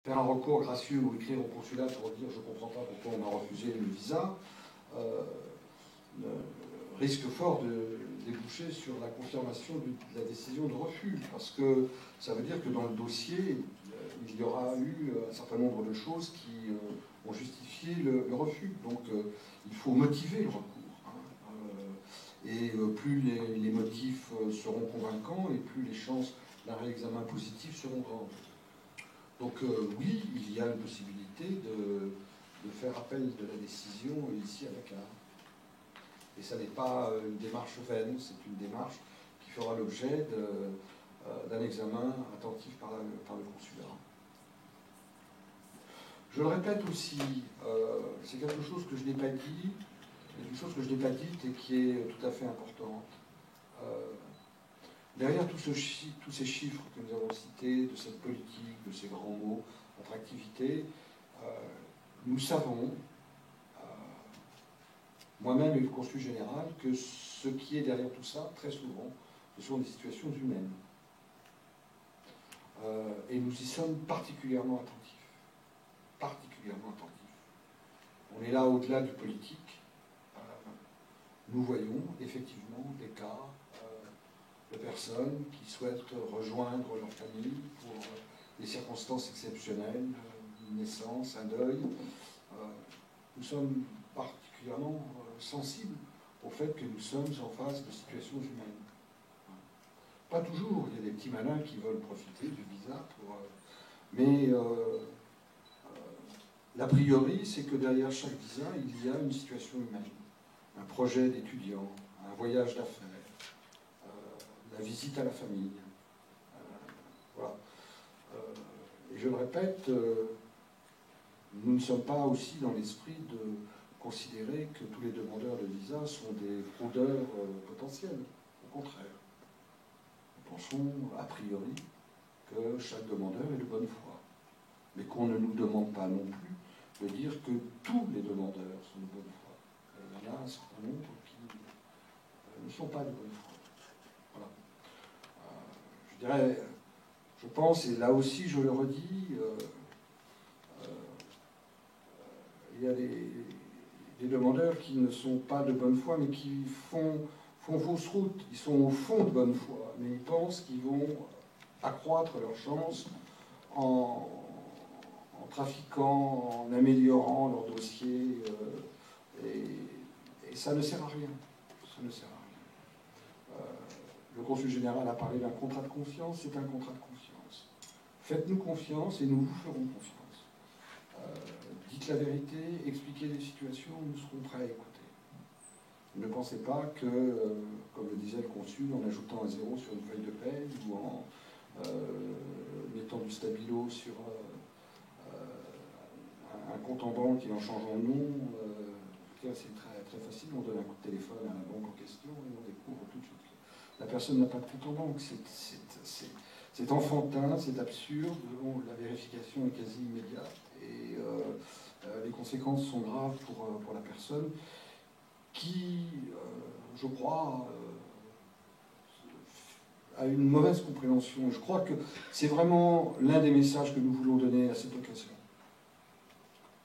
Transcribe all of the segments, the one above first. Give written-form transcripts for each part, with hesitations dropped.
faire un recours gracieux ou écrire au consulat pour dire je ne comprends pas pourquoi on m'a refusé le visa, risque fort de déboucher sur la confirmation de la décision de refus, parce que ça veut dire que dans le dossier, il y aura eu un certain nombre de choses qui ont justifié le refus. Donc il faut motiver le recours. Et plus les motifs seront convaincants, et plus les chances d'un réexamen positif seront grandes. Donc oui, il y a une possibilité de faire appel de la décision ici à Dakar. Et ça n'est pas une démarche vaine, c'est une démarche qui fera l'objet d'un examen attentif par le consulat. Je le répète aussi, c'est quelque chose que je n'ai pas dit, et qui est tout à fait importante. Derrière tous ces chiffres que nous avons cités, de cette politique, de ces grands mots, attractivité, nous savons, moi-même et le consul général, que ce qui est derrière tout ça, très souvent, ce sont des situations humaines. Et nous y sommes particulièrement attentifs. Particulièrement attentifs. On est là au-delà du politique. Nous voyons effectivement des cas de personnes qui souhaitent rejoindre leur famille pour des circonstances exceptionnelles, une naissance, un deuil. Nous sommes particulièrement sensibles au fait que nous sommes en face de situations humaines. Pas toujours, il y a des petits malins qui veulent profiter du visa, mais l'a priori, c'est que derrière chaque visa, il y a une situation humaine. Un projet d'étudiant, un voyage d'affaires, la visite à la famille. Voilà. Et je le répète, nous ne sommes pas aussi dans l'esprit de considérer que tous les demandeurs de visa sont des fraudeurs potentiels. Au contraire. Nous pensons a priori que chaque demandeur est de bonne foi. Mais qu'on ne nous demande pas non plus de dire que tous les demandeurs sont de bonne foi. Il y en a un certain nombre qui ne sont pas de bonne foi. Voilà. Je dirais, je pense, et là aussi je le redis, il y a des demandeurs qui ne sont pas de bonne foi, mais qui font fausse route. Ils sont au fond de bonne foi, mais ils pensent qu'ils vont accroître leurs chances en trafiquant, en améliorant leur dossier, et ça ne sert à rien. Ça ne sert à rien. Le consul général a parlé d'un contrat de confiance, c'est un contrat de confiance. Faites-nous confiance et nous vous ferons confiance. Dites la vérité, expliquez les situations, nous serons prêts à écouter. Ne pensez pas que, comme le disait le consul, en ajoutant un zéro sur une feuille de paie ou en mettant du stabilo sur un compte en banque et en changeant de nom, c'est très, très facile, on donne un coup de téléphone à la banque en question et on découvre tout de suite que la personne n'a pas de compte en banque. C'est enfantin, c'est absurde, la vérification est quasi immédiate et les conséquences sont graves pour la personne qui, je crois, a une mauvaise compréhension. Je crois que c'est vraiment l'un des messages que nous voulons donner à cette occasion.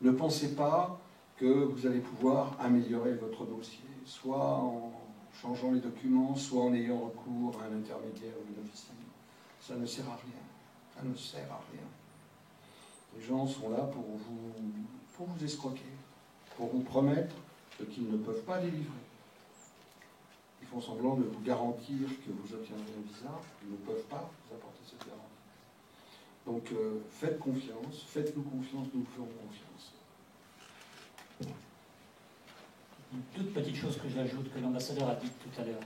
Ne pensez pas que vous allez pouvoir améliorer votre dossier, soit en changeant les documents, soit en ayant recours à un intermédiaire ou une officine. Ça ne sert à rien. Ça ne sert à rien. Les gens sont là pour vous escroquer, pour vous promettre ce qu'ils ne peuvent pas délivrer. Ils font semblant de vous garantir que vous obtiendrez un visa, ils ne peuvent pas vous apporter cette garantie. Donc faites confiance, faites-nous confiance, nous vous ferons confiance. Une toute petite chose que j'ajoute, que l'ambassadeur a dit tout à l'heure.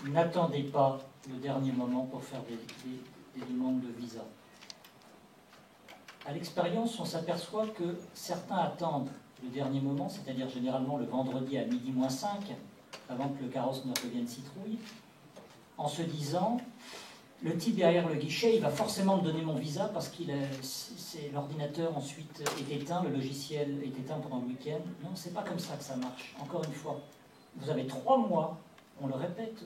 N'attendez pas le dernier moment pour faire des demandes de visa. À l'expérience, on s'aperçoit que certains attendent le dernier moment, c'est-à-dire généralement le vendredi à midi moins 5, avant que le carrosse ne revienne citrouille, en se disant, le type derrière le guichet, il va forcément me donner mon visa parce que l'ordinateur ensuite est éteint, le logiciel est éteint pendant le week-end. Non, c'est pas comme ça que ça marche. Encore une fois, vous avez 3 mois, on le répète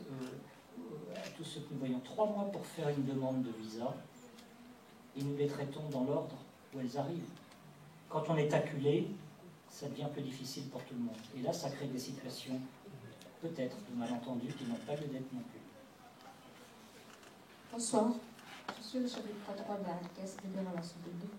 à tous ceux que nous voyons, 3 mois pour faire une demande de visa, et nous les traitons dans l'ordre où elles arrivent. Quand on est acculé, ça devient plus difficile pour tout le monde. Et là, ça crée des situations, peut-être, de malentendus qui n'ont pas lieu d'être non plus. Bonsoir, je suis le chapitre 3 de la Caisse des relations publiques.